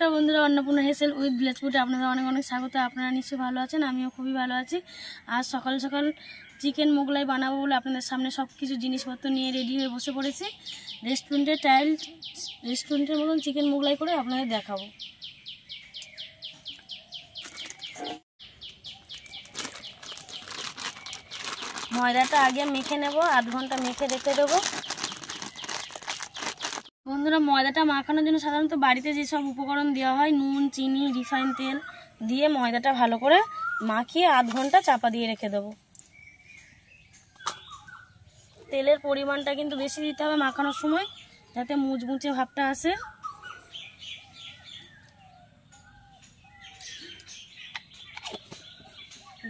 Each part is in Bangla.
নমস্কার বন্ধুরা, অন্নপূর্ণা হেসেল উইথ ভিলেজ ফুডে আপনাদের অনেক অনেক স্বাগত। আপনারা নিশ্চয়ই ভালো আছেন, আমিও খুবই ভালো আছি। আজ সকাল সকাল চিকেন মোগলাই বানাবো বলে আপনাদের সামনে সব কিছু জিনিসপত্র নিয়ে রেডি হয়ে বসে পড়েছি। রেস্টুরেন্টের মতন চিকেন মোগলাই করে আপনাদের দেখাবো। ময়দাটা আগে মেখে নেব, আধ ঘন্টা মেখে রেখে দেবো। বন্ধুরা, ময়দাটা মাখানোর জন্য সাধারণত বাড়িতে যেসব উপকরণ দেওয়া হয়, নুন, চিনি, রিফাইন তেল দিয়ে ময়দাটা ভালো করে মাখিয়ে আধ ঘন্টা চাপা দিয়ে রেখে দেবো। তেলের পরিমাণটা কিন্তু বেশি দিতে হবে মাখানোর সময়, যাতে মুচমুচে ভাবটা আসে।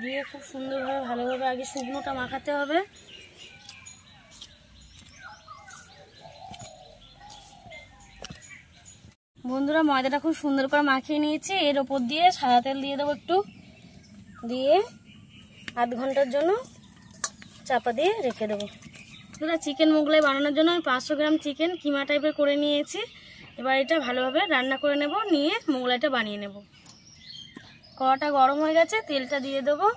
দিয়ে খুব সুন্দরভাবে ভালোভাবে আগে শুকনোটা মাখাতে হবে। বন্ধুরা, ময়দাটা খুব সুন্দর করে মাখিয়ে নিয়েছি। এর ওপর দিয়ে সাদা তেল দিয়ে দেবো একটু, দিয়ে আধ ঘন্টার জন্য চাপা দিয়ে রেখে দেবো। বন্ধুরা, চিকেন মোগলাই বানানোর জন্য আমি 500 গ্রাম চিকেন কিমা টাইপের করে নিয়েছি। এবার এটা ভালোভাবে রান্না করে নেব, নিয়ে মোগলাইটা বানিয়ে নেব। কড়াটা গরম হয়ে গেছে, তেলটা দিয়ে দেবো।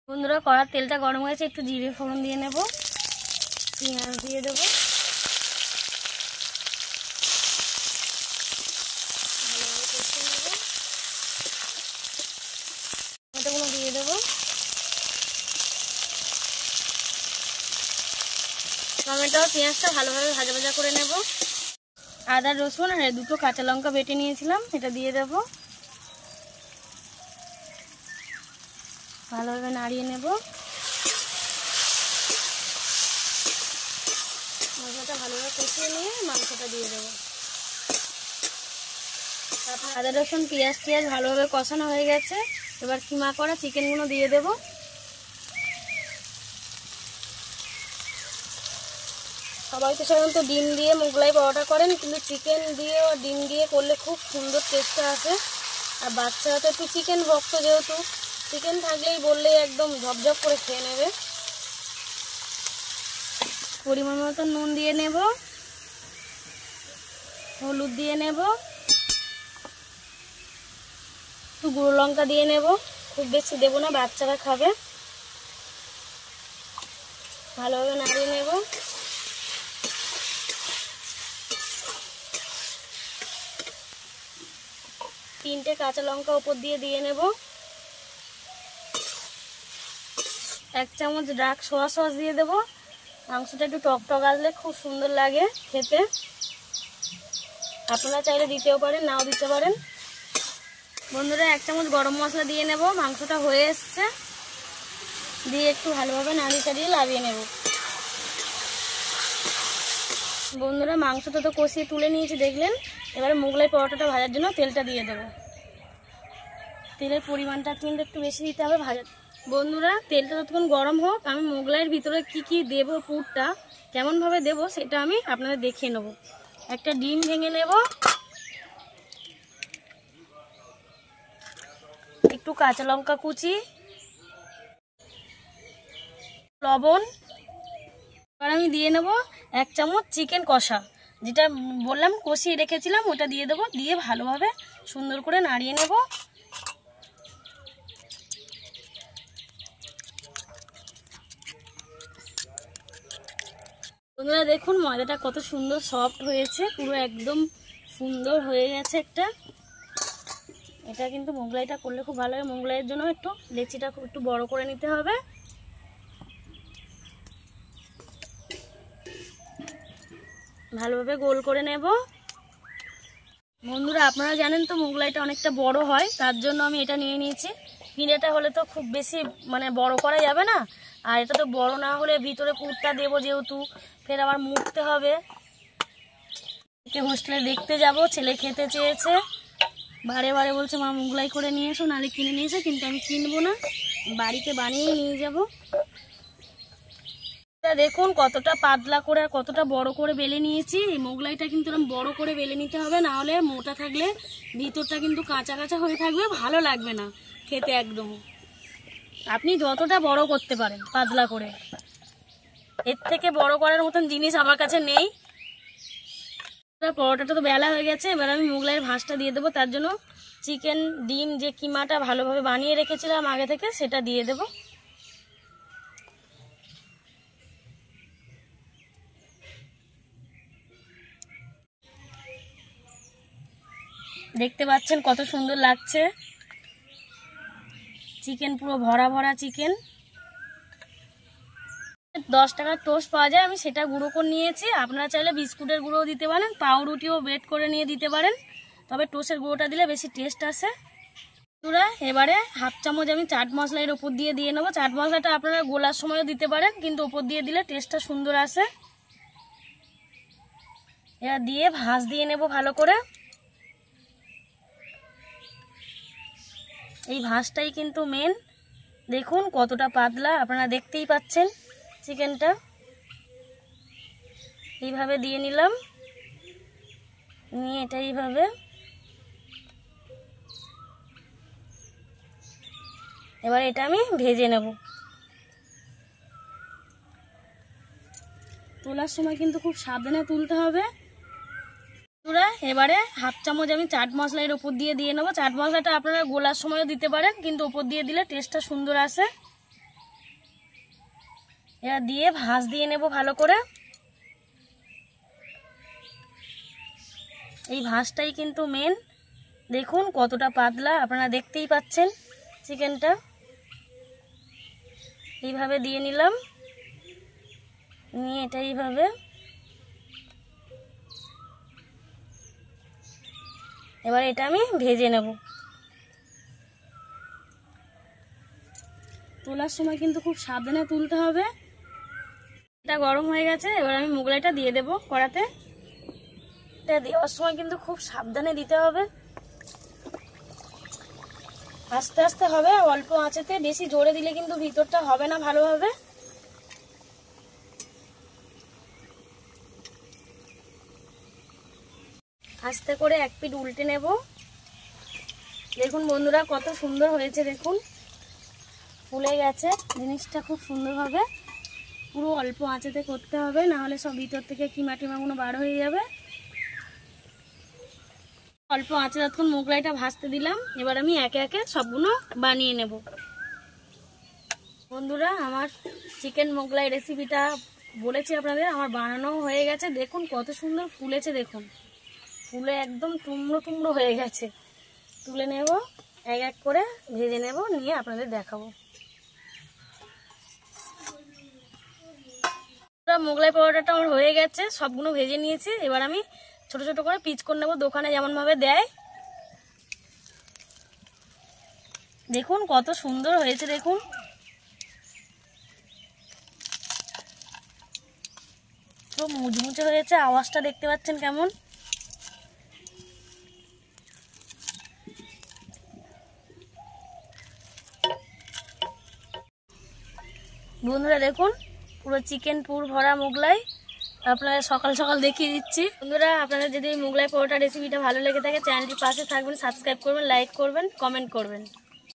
বন্ধুরা, কড়ার তেলটা গরম হয়েছে, একটু জিরে ফোড়ন দিয়ে নেব, পেঁয়াজ দিয়ে দেবো, ভালোভাবে কষে নেব। টমেটোগুলো দিয়ে দেবো। টমেটো পেঁয়াজটা ভালোভাবে ভাজা ভাজা করে নেব। আদা রসুন আর 2 কাঁচা লঙ্কা বেটে নিয়েছিলাম, এটা দিয়ে দেবো। ভালোভাবে নাড়িয়ে নেব। মশলাটা ভালোভাবে কষিয়ে নিয়ে মাংসটা দিয়ে দেবো। তারপর আদা রসুন পেঁয়াজ ভালোভাবে কষানো হয়ে গেছে। এবার কিমা করা চিকেনগুলো দিয়ে দেবো। সবাই তো সাধারণত ডিম দিয়ে মোগলাই পরোটা করেন, কিন্তু চিকেন দিয়ে ডিম দিয়ে করলে খুব সুন্দর টেস্টটা আসে। আর বাচ্চারা তো একটু চিকেন ভক্ত, যেহেতু চিকেন থাকলেই বললেই একদম ঝপঝপ করে খেয়ে নেবে। পরিমাণ মতো নুন দিয়ে নেব, হলুদ দিয়ে নেব, একটু গুঁড়ো লঙ্কা দিয়ে নেব, খুব বেশি দেবো না, বাচ্চারা খাবে। ভালোভাবে নাড়িয়ে নেব। তিনটে কাঁচা লঙ্কা উপর দিয়ে নেব। 1 চামচ ডার্ক সোয়া সস দিয়ে দেবো। মাংসটা একটু টক আসলে খুব সুন্দর লাগে খেতে। আপনারা চাইলে দিতেও পারেন, নাও দিতে পারেন। বন্ধুরা, 1 চামচ গরম মশলা দিয়ে নেব। মাংসটা হয়ে এসছে, দিয়ে একটু ভালোভাবে নাড়িয়ে চাড়িয়ে লাভিয়ে নেব। বন্ধুরা, মাংসটা তো কষিয়ে তুলে নিয়েছি দেখলেন। এবারে মোগলাই পরোটাটা ভাজার জন্য তেলটা দিয়ে দেবো। তেলের পরিমাণটা কিন্তু একটু বেশি দিতে হবে ভাজা। বন্ধুরা, তেলটা যতক্ষণ গরম হোক, আমি মোগলাইয়ের ভিতরে কি দেব, পুরটা কেমনভাবে দেব সেটা আমি আপনাদের দেখিয়ে নেব। একটা ডিম ভেঙে নেব, একটু কাঁচা লঙ্কা কুচি, লবণ। এবার আমি দিয়ে নেব 1 চামচ চিকেন কষা, যেটা বললাম কষিয়ে রেখেছিলাম, ওটা দিয়ে দেবো। দিয়ে ভালোভাবে সুন্দর করে নাড়িয়ে নেব। বন্ধুরা, দেখুন ময়দাটা কত সুন্দর সফট হয়েছে, পুরো একদম সুন্দর হয়ে গেছে একটা। এটা কিন্তু মোগলাইটা করলে খুব ভালো হয়। মোগলাইয়ের জন্য একটু লেচিটা একটু বড় করে নিতে হবে। ভালোভাবে গোল করে নেব। বন্ধুরা, আপনারা জানেন তো মোগলাইটা অনেকটা বড় হয়, তার জন্য আমি এটা নিয়ে নিয়েছি। পিঁড়েটা হলে তো খুব বেশি বড় করা যাবে না, আর এটা তো বড় না হলে ভিতরে পুরটা দেবো, যেহেতু ফের আবার মুড়তে হবে। হোস্টেলে দেখতে যাব, ছেলে খেতে চেয়েছে, বারে বারে বলছে মা মোগলাই করে নিয়ে এসো, নাহলে কিনে নিয়ে এসো। কিন্তু আমি কিনবো না, বাড়িতে বানিয়ে নিয়ে যাব। দেখুন কতটা পাতলা করে আর কতটা বড় করে বেলে নিয়েছি। এই মোগলাইটা কিন্তু এরকম বড় করে বেলে নিতে হবে, না হলে মোটা থাকলে ভিতরটা কিন্তু কাঁচা কাঁচা হয়ে থাকবে, ভালো লাগবে না খেতে একদম। আপনি যতটা বড় করতে পারেন পাতলা করে। এর থেকে বড় করার মতন জিনিস আমার কাছে নেই। পরোটাটা তো বেলা হয়ে গেছে, এবার আমি মোগলাইয়ের ভাঁজটা দিয়ে দেবো। তার জন্য চিকেন ডিম যে কিমাটা ভালোভাবে বানিয়ে রেখেছিলাম আগে থেকে সেটা দিয়ে দেব। দেখতে পাচ্ছেন কত সুন্দর লাগছে, চিকেন পুরো ভরা ভরা চিকেন। 10 টাকার টোস্ট পাওয়া যায়, আমি সেটা গুঁড়ো করে নিয়েছি। আপনারা চাইলে বিস্কুটের গুঁড়োও দিতে পারেন, পাউরুটিও বেট করে নিয়ে দিতে পারেন, তবে টোস্টের গুঁড়োটা দিলে বেশি টেস্ট আসে। এবারে হাফ চামচ আমি চাট মশলা এর উপর দিয়ে নেবো। চাট মশলাটা আপনারা গোলার সময়ও দিতে পারেন, কিন্তু উপর দিয়ে দিলে টেস্টটা সুন্দর আসে। এবার দিয়ে ভাঁজ দিয়ে নেব ভালো করে। এই ভাঁজটাই কিন্তু মেন। দেখুন কতটা পাতলা, আপনারা দেখতেই পাচ্ছেন চিকেনটা। এইভাবে দিয়ে নিলাম, নিয়ে এটা এইভাবে এবার এটা আমি ভেজে নেব। তোলার সময় কিন্তু খুব সাবধানে তুলতে হবে। এবারে হাফ চামচ আমি চাট মশলা এর উপর দিয়ে নেবো। চাট মশলাটা আপনারা গোলার সময়ও দিতে পারেন, কিন্তু উপর দিয়ে দিলে টেস্টটা সুন্দর আসে। এবার দিয়ে ভাঁজ দিয়ে নেব ভালো করে। এই ভাঁজটাই কিন্তু মেন। দেখুন কতটা পাতলা, আপনারা দেখতেই পাচ্ছেন চিকেনটা। এইভাবে দিয়ে নিলাম, নিয়ে এটা এইভাবে এবার এটা আমি ভেজে নেব। তোলার সময় কিন্তু খুব সাবধানে তুলতে হবে। এটা গরম হয়ে গেছে, এবার আমি মোগলাইটা দিয়ে দেব কড়াতে। এটা দেওয়ার সময় কিন্তু খুব সাবধানে দিতে হবে, আস্তে আস্তে হবে, অল্প আঁচেতে। বেশি জোরে দিলে কিন্তু ভিতরটা হবে না ভালোভাবে। আস্তে করে এক পিঠ উল্টে নেব। দেখুন বন্ধুরা কত সুন্দর হয়েছে, দেখুন ফুলে গেছে জিনিসটা খুব সুন্দরভাবে। পুরো অল্প আঁচেতে করতে হবে, না হলে সব ভিতর থেকে কিমা টিমাগুলো বার হয়ে যাবে। অল্প আঁচে যতক্ষণ মোগলাইটা ভাজতে দিলাম, এবার আমি একে একে সবগুলো বানিয়ে নেব। বন্ধুরা আমার চিকেন মোগলাই রেসিপিটা বলেছি আপনাদের, আমার বানানো হয়ে গেছে। দেখুন কত সুন্দর ফুলেছে, দেখুন ফুলে একদম টুমড়ো টুমড়ো হয়ে গেছে। তুলে নেব, এক এক করে ভেজে নেব, নিয়ে আপনাদের দেখাবো। মোগলাই পরোটাটা আমার হয়ে গেছে, সবগুলো ভেজে নিয়েছি। এবার আমি ছোট ছোট করে পিচ করে নেব, দোকানে যেমন ভাবে দেয়। দেখুন কত সুন্দর হয়েছে, দেখুন পুরো মুচমুচে হয়েছে। আওয়াজটা দেখতে পাচ্ছেন কেমন। বন্ধুরা দেখুন পুরো চিকেন পুর ভরা মোগলাই আপনারা সকাল সকাল দেখিয়ে দিচ্ছি। বন্ধুরা আপনাদের যদি মোগলাই পরোটা রেসিপিটা ভালো লেগে থাকে চ্যানেলটির পাশে থাকবেন, সাবস্ক্রাইব করবেন, লাইক করবেন, কমেন্ট করবেন।